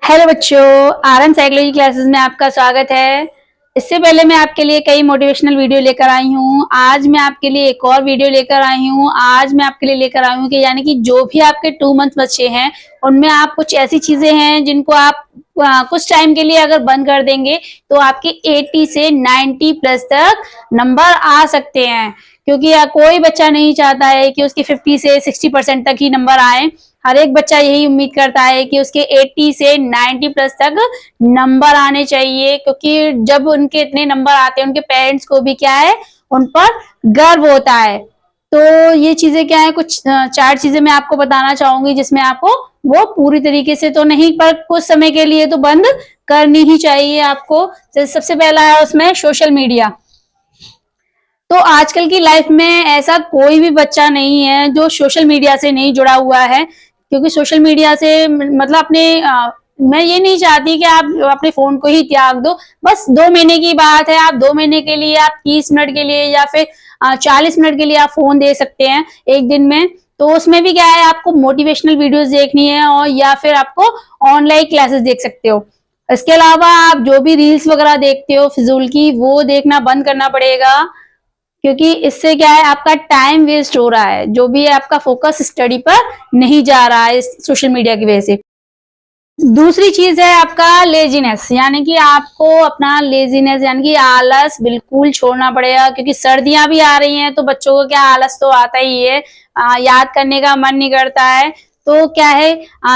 Hello बच्चों, RN psychology classes में आपका स्वागत है। इससे पहले मैं आपके लिए कई मोटिवेशनल वीडियो लेकर आई हूँ। आज मैं आपके लिए एक और वीडियो लेकर आई हूँ। आज मैं आपके लिए लेकर आई हूँ कि यानी कि जो भी आपके 2 मंथ बच्चे हैं उनमें आप कुछ ऐसी चीजें हैं जिनको आप कुछ टाइम के लिए अगर बंद कर देंगे तो आपके 80 से 90 प्लस तक नंबर आ सकते हैं। क्योंकि कोई बच्चा नहीं चाहता है कि उसके 50 से 60% तक ही नंबर आए। हर एक बच्चा यही उम्मीद करता है कि उसके 80 से 90 प्लस तक नंबर आने चाहिए, क्योंकि जब उनके इतने नंबर आते हैं उनके पेरेंट्स को भी क्या है, उन पर गर्व होता है। तो ये चीजें क्या है, कुछ 4 चीजें मैं आपको बताना चाहूंगी जिसमें आपको वो पूरी तरीके से तो नहीं पर कुछ समय के लिए तो बंद करनी ही चाहिए आपको। सबसे पहला है उसमें सोशल मीडिया। तो आजकल की लाइफ में ऐसा कोई भी बच्चा नहीं है जो सोशल मीडिया से नहीं जुड़ा हुआ है, क्योंकि सोशल मीडिया से मतलब मैं ये नहीं चाहती कि आप अपने फोन को ही त्याग दो। बस 2 महीने की बात है, आप 2 महीने के लिए आप 30 मिनट के लिए या फिर 40 मिनट के लिए आप फोन दे सकते हैं एक दिन में। तो उसमें भी क्या है, आपको मोटिवेशनल वीडियोस देखनी है और या फिर आपको ऑनलाइन क्लासेस देख सकते हो। इसके अलावा आप जो भी रील्स वगैरह देखते हो फिजूल की, वो देखना बंद करना पड़ेगा, क्योंकि इससे क्या है, आपका टाइम वेस्ट हो रहा है। जो भी है आपका फोकस स्टडी पर नहीं जा रहा है इस सोशल मीडिया की वजह से। दूसरी चीज है आपका लेजीनेस, यानी कि आपको अपना लेजीनेस यानी कि आलस बिल्कुल छोड़ना पड़ेगा। क्योंकि सर्दियां भी आ रही हैं तो बच्चों को क्या आलस तो आता ही है, याद करने का मन नहीं करता है। तो क्या है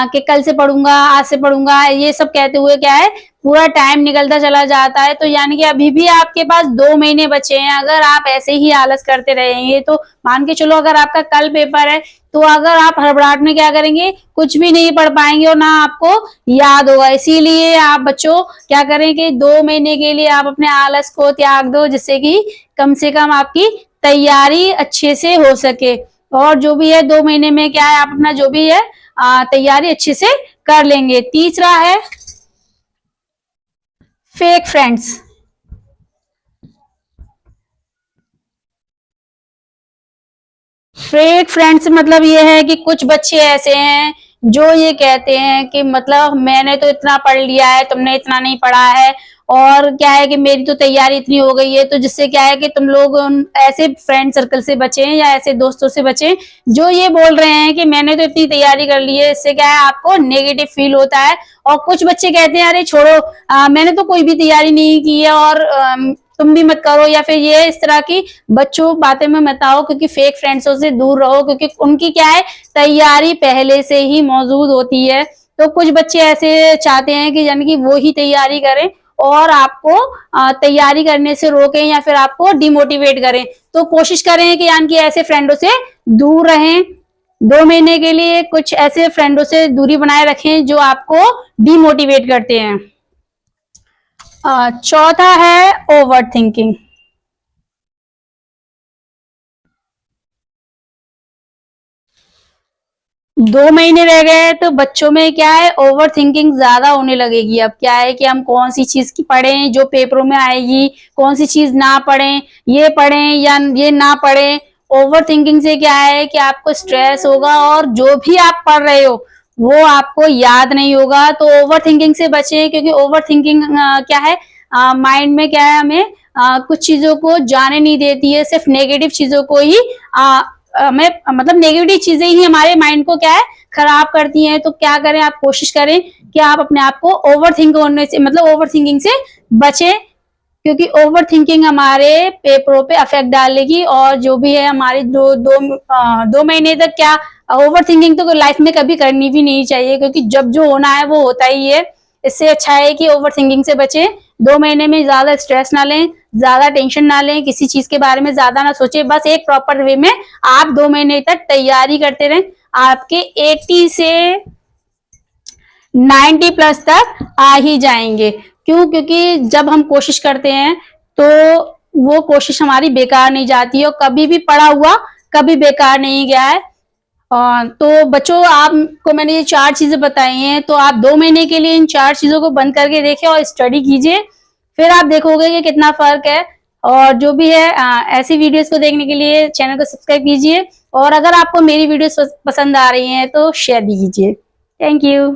कि कल से पढ़ूंगा, आज से पढ़ूंगा, ये सब कहते हुए क्या है पूरा टाइम निकलता चला जाता है। तो यानी कि अभी भी आपके पास 2 महीने बचे हैं। अगर आप ऐसे ही आलस करते रहेंगे तो मान के चलो, अगर आपका कल पेपर है तो अगर आप हड़बड़ाहट में क्या करेंगे, कुछ भी नहीं पढ़ पाएंगे और ना आपको याद होगा। इसीलिए आप बच्चों क्या करें कि 2 महीने के लिए आप अपने आलस को त्याग दो, जिससे कि कम से कम आपकी तैयारी अच्छे से हो सके। और जो भी है 2 महीने में क्या है, आप अपना जो भी है तैयारी अच्छे से कर लेंगे। तीसरा है फेक फ्रेंड्स। फेक फ्रेंड्स मतलब ये है कि कुछ बच्चे ऐसे हैं जो ये कहते हैं कि मतलब मैंने तो इतना पढ़ लिया है, तुमने इतना नहीं पढ़ा है, और क्या है कि मेरी तो तैयारी इतनी हो गई है। तो जिससे क्या है कि तुम लोग उन ऐसे फ्रेंड सर्कल से बचें या ऐसे दोस्तों से बचें जो ये बोल रहे हैं कि मैंने तो इतनी तैयारी कर ली है। इससे क्या है, आपको नेगेटिव फील होता है। और कुछ बच्चे कहते हैं अरे छोड़ो, मैंने तो कोई भी तैयारी नहीं की है और तुम भी मत करो, या फिर ये इस तरह की बच्चों बातें में मत आओ। क्योंकि फेक फ्रेंड्सों से दूर रहो, क्योंकि उनकी क्या है तैयारी पहले से ही मौजूद होती है। तो कुछ बच्चे ऐसे चाहते हैं कि यानी कि वो ही तैयारी करें और आपको तैयारी करने से रोकें या फिर आपको डिमोटिवेट करें। तो कोशिश करें कि यानी कि ऐसे फ्रेंडों से दूर रहें। 2 महीने के लिए कुछ ऐसे फ्रेंडों से दूरी बनाए रखें जो आपको डिमोटिवेट करते हैं। चौथा है ओवर थिंकिंग। 2 महीने रह गए तो बच्चों में क्या है, ओवर थिंकिंग ज्यादा होने लगेगी। अब क्या है कि हम कौन सी चीज की पढ़ें जो पेपरों में आएगी, कौन सी चीज ना पढ़ें, ये पढ़ें या ये ना पढ़ें। ओवर थिंकिंग से क्या है कि आपको स्ट्रेस होगा और जो भी आप पढ़ रहे हो वो आपको याद नहीं होगा। तो ओवर थिंकिंग से बचें, क्योंकि ओवर थिंकिंग क्या है, माइंड में क्या है, हमें कुछ चीजों को जाने नहीं देती है, सिर्फ नेगेटिव चीजों को ही हमें मतलब नेगेटिव चीजें ही हमारे माइंड को क्या है खराब करती हैं। तो क्या करें, आप कोशिश करें कि आप अपने आप को ओवर थिंक होने से मतलब ओवर थिंकिंग से बचें, क्योंकि ओवर थिंकिंग हमारे पेपरों पे अफेक्ट डालेगी। और जो भी है हमारे 2 महीने तक क्या, ओवर थिंकिंग तो लाइफ में कभी करनी भी नहीं चाहिए, क्योंकि जब जो होना है वो होता ही है। इससे अच्छा है कि ओवर थिंकिंग से बचें। 2 महीने में ज्यादा स्ट्रेस ना लें, ज्यादा टेंशन ना लें, किसी चीज के बारे में ज्यादा ना सोचें। बस एक प्रॉपर वे में आप 2 महीने तक तैयारी करते रहें। आपके 80 से 90 प्लस तक आ ही जाएंगे। क्यों? क्योंकि जब हम कोशिश करते हैं तो वो कोशिश हमारी बेकार नहीं जाती है, और कभी भी पढ़ा हुआ कभी बेकार नहीं गया है। तो बच्चों, आपको मैंने ये 4 चीजें बताई हैं, तो आप 2 महीने के लिए इन 4 चीजों को बंद करके देखें और स्टडी कीजिए, फिर आप देखोगे कि कितना फर्क है। और जो भी है ऐसी वीडियोस को देखने के लिए चैनल को सब्सक्राइब कीजिए, और अगर आपको मेरी वीडियोस पसंद आ रही हैं तो शेयर भी कीजिए। Thank you.